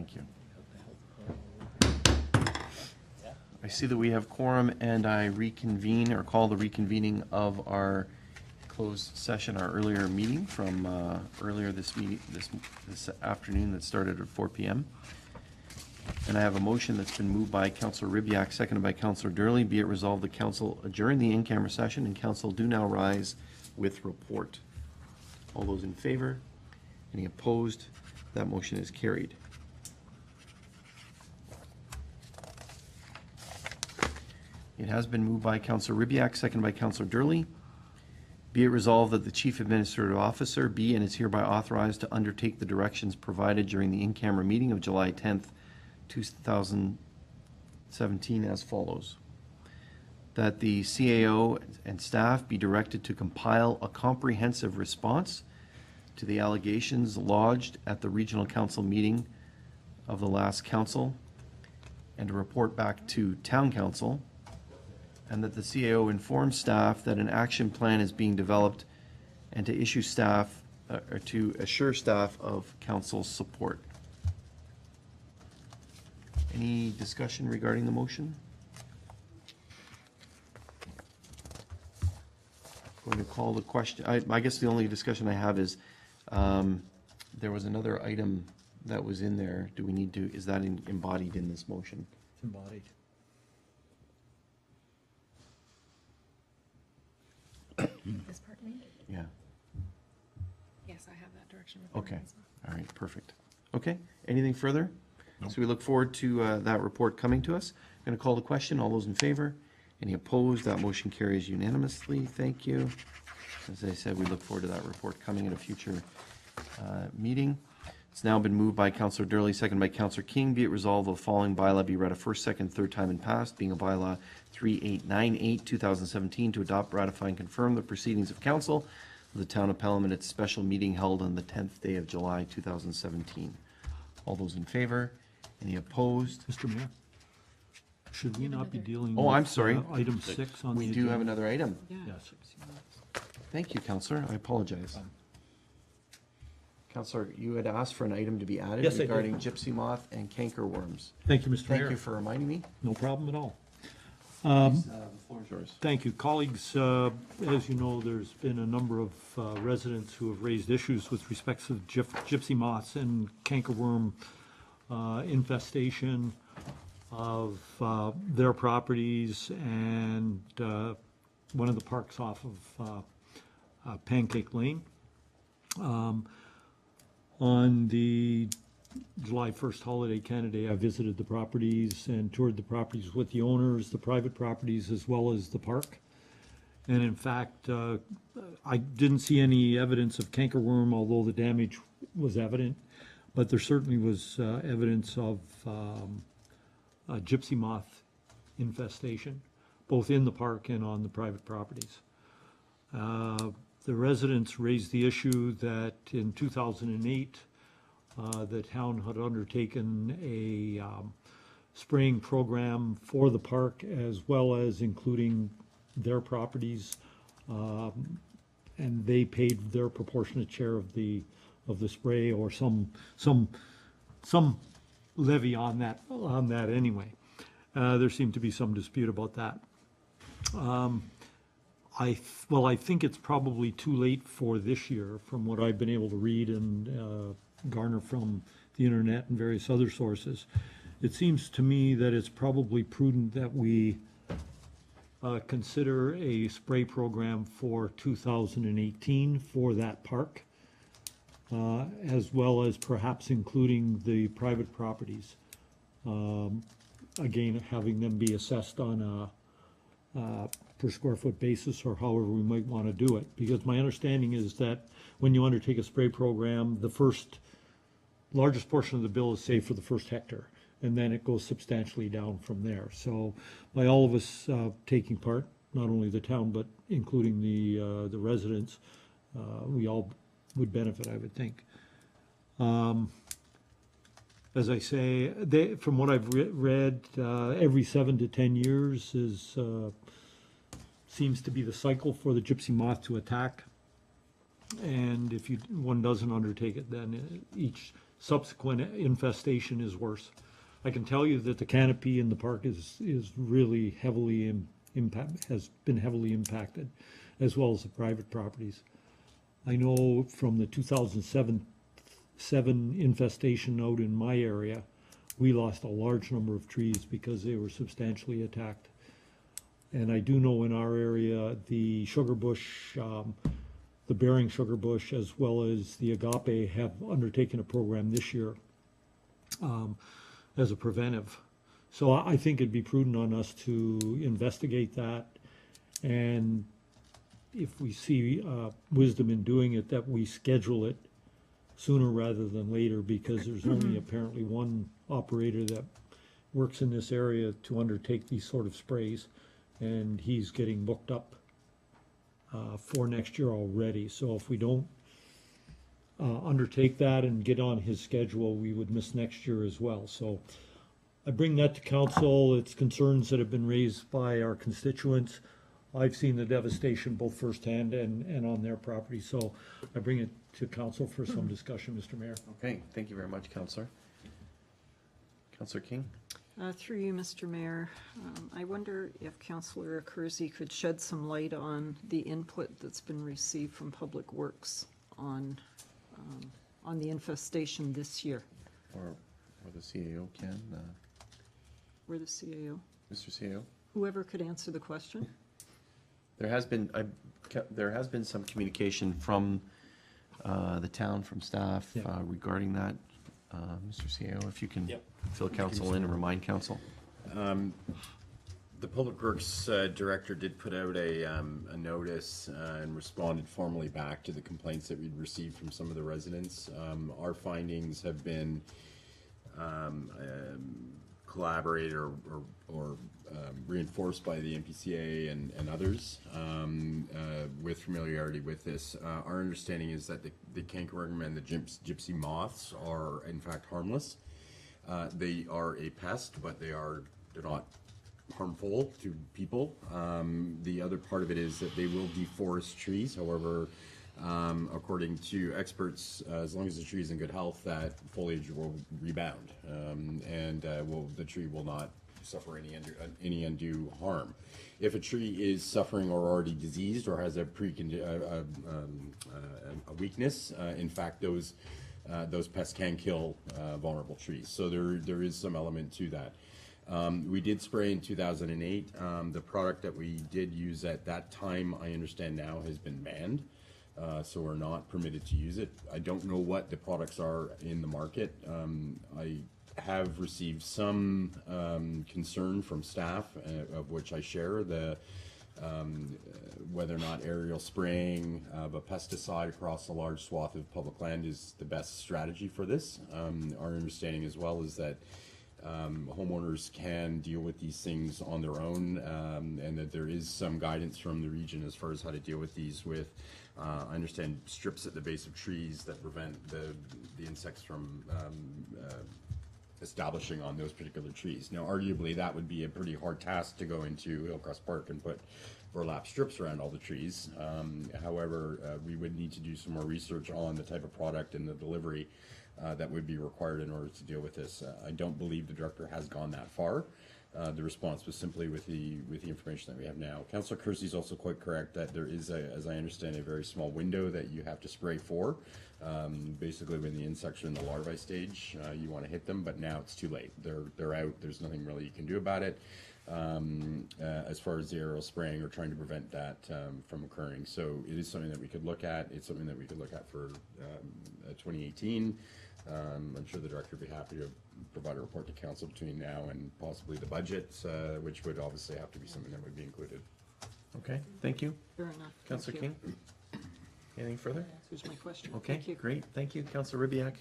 Thank you. I see that we have quorum, and I reconvene or call the reconvening of our closed session, our earlier meeting from earlier this afternoon that started at 4 p.m. And I have a motion that's been moved by Councillor Ribyak, seconded by Councillor Durley. Be it resolved the council adjourn the in-camera session, and council do now rise with report. All those in favor? Any opposed? That motion is carried. It has been moved by Councillor Ribyak, seconded by Councillor Durley. Be it resolved that the Chief Administrative Officer be and is hereby authorized to undertake the directions provided during the in-camera meeting of July 10th, 2017 as follows. That the CAO and staff be directed to compile a comprehensive response to the allegations lodged at the Regional Council meeting of the last council and to report back to Town Council, and that the CAO informs staff that an action plan is being developed and to issue staff or to assure staff of council's support. Any discussion regarding the motion? Going to call the question. I guess the only discussion I have is there was another item that was in there. Do we need to, is that embodied in this motion? It's embodied. This part me? Yeah. Yes, I have that direction. Okay. All right. Perfect. Okay. Anything further? Nope. So we look forward to that report coming to us. I'm going to call the question. All those in favor? Any opposed? That motion carries unanimously. Thank you. As I said, we look forward to that report coming at a future meeting. It's now been moved by Councillor Durley, seconded by Councillor King. Be it resolved the following bylaw be read a first, second, third time and passed, being a bylaw 3898/2017 to adopt, ratify, and confirm the proceedings of council of the town of Pelham at its special meeting held on the 10th day of July 2017. All those in favor? Any opposed? Mr. Mayor, should we not be dealing Oh, with I'm sorry. Item 6 on the We agenda? do have another item. Yes. Thank you, Councillor. I apologize. Councillor, you had asked for an item to be added Yes, I did. regarding gypsy moth and cankerworms. Thank you, Mr. Mayor. Thank you for reminding me. No problem at all. The floor is yours. Thank you. Colleagues, as you know, there's been a number of residents who have raised issues with respect to gypsy moths and cankerworm infestation of their properties and one of the parks off of Pancake Lane. On the July 1st holiday Canada, I visited the properties and toured the properties with the owners, the private properties, as well as the park. And in fact, I didn't see any evidence of cankerworm, although the damage was evident. But there certainly was evidence of gypsy moth infestation, both in the park and on the private properties. The residents raised the issue that in 2008, the town had undertaken a spraying program for the park as well as including their properties, and they paid their proportionate share of the spray or some levy on that anyway. There seemed to be some dispute about that. I think it's probably too late for this year, from what I've been able to read and garner from the internet and various other sources. It seems to me that it's probably prudent that we consider a spray program for 2018 for that park, as well as perhaps including the private properties. Again, having them be assessed on a per square foot basis or however we might want to do it. Because my understanding is that when you undertake a spray program, the largest portion of the bill is saved for the first hectare, and then it goes substantially down from there. So by all of us taking part, not only the town, but including the residents, we all would benefit, I would think. As I say, from what I've read, every 7 to 10 years seems to be the cycle for the gypsy moth to attack. And if one doesn't undertake it, then each subsequent infestation is worse. I can tell you that the canopy in the park is really heavily has been heavily impacted, as well as the private properties. I know from the 2007 infestation out in my area, we lost a large number of trees because they were substantially attacked. And I do know in our area, the sugar bush, the bearing sugar bush, as well as the agape, have undertaken a program this year as a preventive. So I think it'd be prudent on us to investigate that, and if we see wisdom in doing it, that we schedule it sooner rather than later, because there's only apparently one operator that works in this area to undertake these sort of sprays, and he's getting booked up for next year already. So if we don't undertake that and get on his schedule, we would miss next year as well. So I bring that to council. It's concerns that have been raised by our constituents. I've seen the devastation both firsthand and on their property, so I bring it to council for some discussion, Mr. Mayor. Okay, thank you very much, Councillor. Councillor King? Through you, Mr. Mayor, I wonder if Councillor Kersey could shed some light on the input that's been received from Public Works on the infestation this year. Or the CAO can, Or the CAO. Mr. CAO? Whoever could answer the question. There has been some communication from the town, from staff Yeah. regarding that. Mr. CAO, if you can Yep. fill council in and remind council. The Public Works Director did put out a notice and responded formally back to the complaints that we'd received from some of the residents. Our findings have been collaborated or reinforced by the MPCA and others with familiarity with this. Our understanding is that the cankerworm and the gypsy moths are in fact harmless. They are a pest, but they're not harmful to people. The other part of it is that they will deforest trees. However, according to experts, as long as the tree is in good health, that foliage will rebound, and the tree will not suffer any undue harm. If a tree is suffering or already diseased or has a weakness, in fact, those pests can kill vulnerable trees. So there is some element to that. We did spray in 2008. The product that we did use at that time, I understand now, has been banned. So we're not permitted to use it. I don't know what the products are in the market. I have received some concern from staff, of which I share, whether or not aerial spraying of a pesticide across a large swath of public land is the best strategy for this. Our understanding as well is that homeowners can deal with these things on their own, and that there is some guidance from the region as far as how to deal with these with, I understand, strips at the base of trees that prevent the insects from establishing on those particular trees. Now, arguably, that would be a pretty hard task to go into Hillcrest Park and put burlap strips around all the trees. However, we would need to do some more research on the type of product and the delivery that would be required in order to deal with this. I don't believe the director has gone that far. The response was simply with the information that we have now. Councillor Kersey is also quite correct that there is, as I understand, a very small window that you have to spray for. Basically, when the insects are in the larvae stage, you want to hit them, but now it's too late. They're out. There's nothing really you can do about it as far as the aerial spraying or trying to prevent that from occurring. So it is something that we could look at. It's something that we could look at for 2018. I'm sure the director would be happy to provide a report to council between now and possibly the budget, which would obviously have to be something that would be included. Okay, thank you. Fair enough. Councillor Thank King? Anything further? you. Answers my question. Okay, Thank you. great. Thank you. Councillor Ribbiak?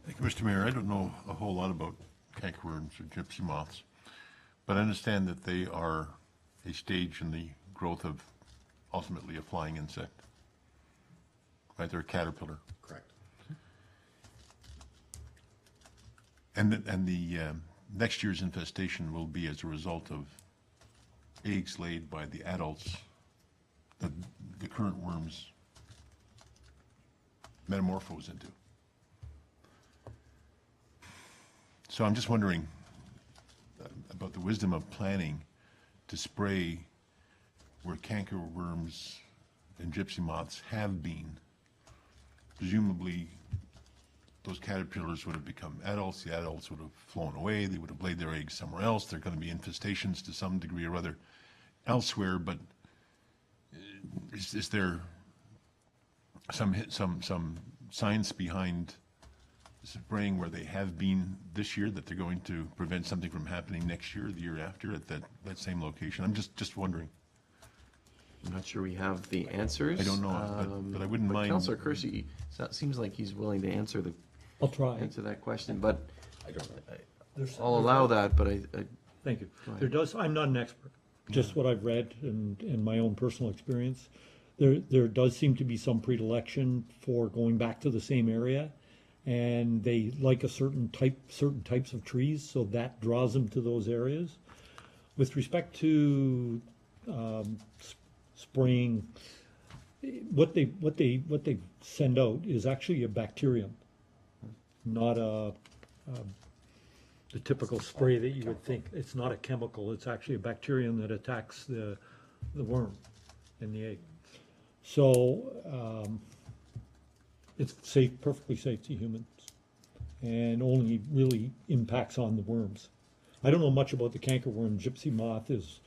Thank you, Mr. Mayor. I don't know a whole lot about cankerworms or gypsy moths, but I understand that they are a stage in the growth of ultimately a flying insect. Right, they're a caterpillar. Correct. And the next year's infestation will be as a result of eggs laid by the adults that the current worms metamorphose into. So I'm just wondering about the wisdom of planning to spray where cankerworms and gypsy moths have been. Presumably, those caterpillars would have become adults, the adults would have flown away, they would have laid their eggs somewhere else, there are going to be infestations to some degree or other elsewhere, but is there some science behind spraying where they have been this year, that they're going to prevent something from happening next year or the year after at that same location? I'm just wondering. I'm not sure we have the answers. I don't know, but I wouldn't mind. Councillor Kersey, seems like he's willing to answer I'll try. that question, but I don't know. I'll allow that, but Thank you. Go ahead. There does, I'm not an expert, just what I've read and my own personal experience. There does seem to be some predilection for going back to the same area. And they like certain types of trees, so that draws them to those areas. With respect to spraying, what they send out is actually a bacterium, not the typical spray that you would think. It's not a chemical. It's actually a bacterium that attacks the worm in the egg. So it's safe, perfectly safe to humans, and only really impacts on the worms. I don't know much about the cankerworm. Gypsy moth is,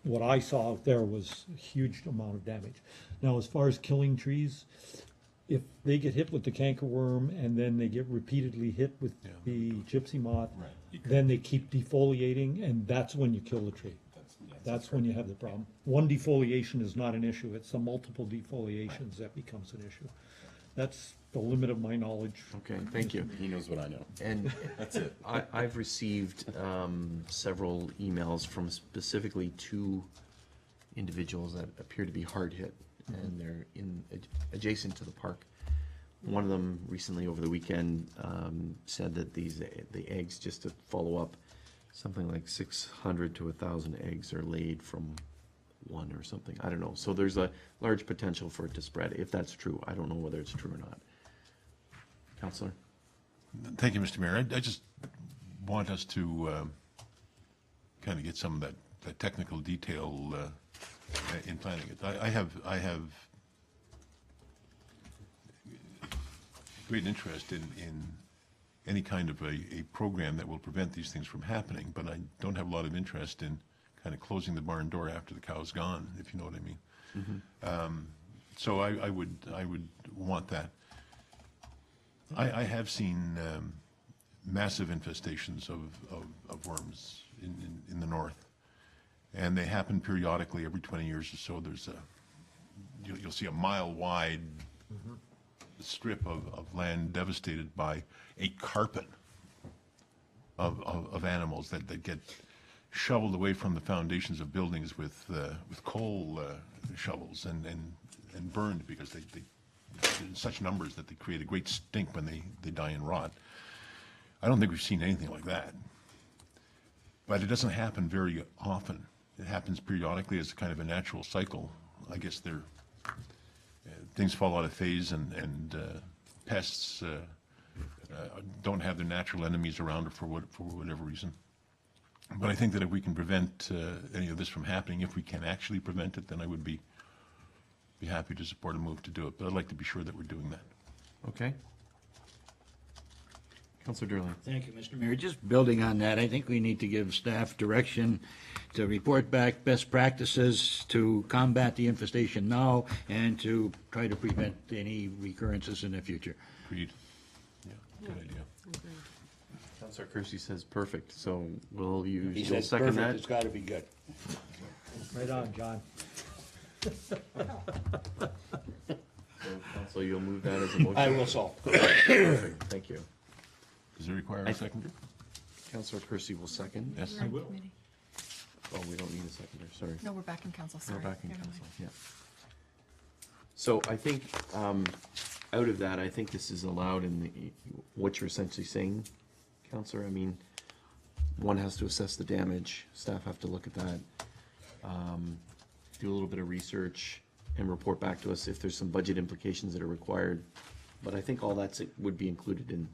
what I saw out there was a huge amount of damage. Now, as far as killing trees, if they get hit with the cankerworm and then they get repeatedly hit with the gypsy moth, then they keep defoliating, and that's when you kill the tree. That's when you have the problem. One defoliation is not an issue. It's the multiple defoliations that becomes an issue. That's the limit of my knowledge. okay, thank you. He knows what I know. And That's it. I've received several emails from specifically two individuals that appear to be hard hit, and they're adjacent to the park. One of them recently over the weekend said that the eggs, just to follow up, something like 600 to 1,000 eggs are laid from one or something. I don't know. So there's a large potential for it to spread, if that's true. I don't know whether it's true or not. Councillor? Thank you, Mr. Mayor. I just want us to kind of get some of that technical detail in planning it. I have great interest in any kind of a program that will prevent these things from happening, but I don't have a lot of interest in kind of closing the barn door after the cow's gone, if you know what I mean. So I would want that. I have seen massive infestations of worms in the north, and they happen periodically every 20 years or so. There's you'll see a mile-wide strip of land devastated by a carpet of animals that get shoveled away from the foundations of buildings with coal shovels and burned because they in such numbers that they create a great stink when they die and rot. I don't think we've seen anything like that. But it doesn't happen very often. It happens periodically as kind of a natural cycle. I guess things fall out of phase, and pests don't have their natural enemies around for whatever reason. But I think that if we can prevent any of this from happening, if we can actually prevent it, then I would be happy to support a move to do it. But I'd like to be sure that we're doing that. Okay. Councillor Durling? Thank you, Mr. Mayor. Just building on that, I think we need to give staff direction to report back best practices to combat the infestation now and to try to prevent any recurrences in the future. Agreed. Yeah, good idea. Councillor Kersey says perfect, so will you He still says second perfect, that? it's got to be good. Right on, John. So you'll move that as a motion? I will so. Perfect, thank you. Does it require a seconder? Councillor Kersey will second? Yes. You're on committee. Oh, we don't need a seconder, sorry. No, we're back in council, We're sorry. back in Never mind. council, yeah. So I think, out of that, I think this is allowed in what you're essentially saying, Councillor. I mean, one has to assess the damage, staff have to look at that, do a little bit of research, and report back to us if there's some budget implications that are required. But I think all that would be included in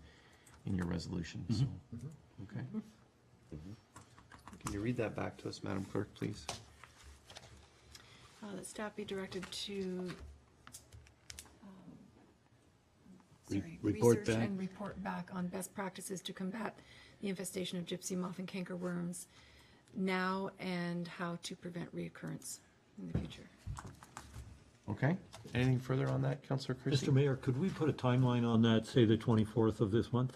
your resolution, so. Okay. Can you read that back to us, Madam Clerk, please? That staff be directed to, Report research back. and report back on best practices to combat the infestation of gypsy moth and cankerworms now and how to prevent reoccurrence in the future. Okay. Anything further on that, Councillor Christie? Mr. Mayor, could we put a timeline on that, say the 24th of this month?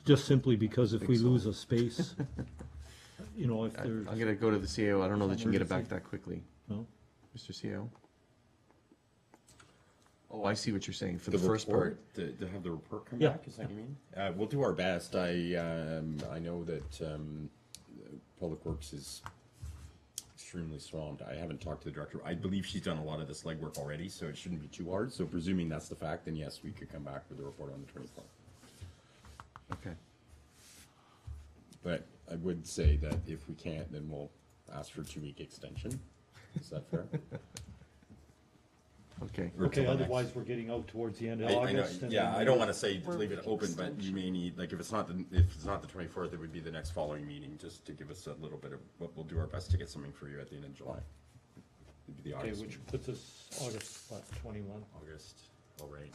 Just simply because if we Think so. lose a space, you know, if there's, I'm gonna go to the CAO. I don't know that you can get it back that quickly. no? Mr. CAO? Oh, I see what you're saying, for the The first part. report, to have the report come Yeah. back, is that what you mean? We'll do our best. I know that, Public Works is extremely swamped. I haven't talked to the director. I believe she's done a lot of this legwork already, so it shouldn't be too hard. So presuming that's the fact, then yes, we could come back with a report on the 24th. Okay. But I would say that if we can't, then we'll ask for a 2-week extension. Is that fair? Okay. Or Okay, till the otherwise next- we're getting out towards the end of I know, August. and yeah, then I don't wanna say Or leave it open, but you extension. may need, like, if it's not the 24th, it would be the next following meeting, just to give us a little bit of, but we'll do our best to get something for you at the end of July. It'd be the Okay, August, which puts us August, what, 21? August, all right.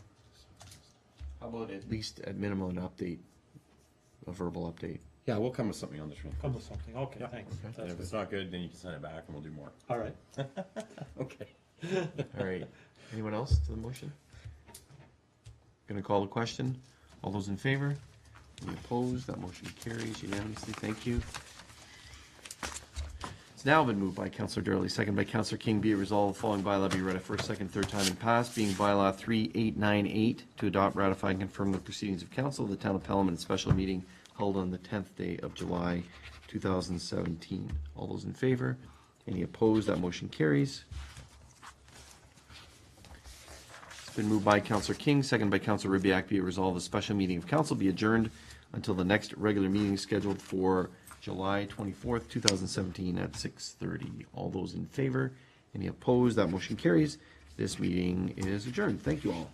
How about at least at minimum an update, a verbal update? Yeah, we'll come with something on the 24th. Come with something, okay, Yeah. thanks. And That's if it's good. not good, then you can send it back and we'll do more. All right. Okay. All right. Anyone else to the motion? Gonna call the question. All those in favor? Any opposed? That motion carries unanimously. Thank you. It's now been moved by Councillor Durley, second by Councillor King. Be it resolved, the following bylaw be read a first, second, third time and passed, being bylaw 3898 to adopt, ratify, and confirm the proceedings of council of the town of Pelham in a special meeting held on the 10th day of July 2017. All those in favor? Any opposed? That motion carries. It's been moved by Councillor King, second by Councillor Ribbiak. Be it resolved, the special meeting of council be adjourned until the next regular meeting scheduled for July 24th, 2017 at 6:30. All those in favor? Any opposed? That motion carries. This meeting is adjourned. Thank you all.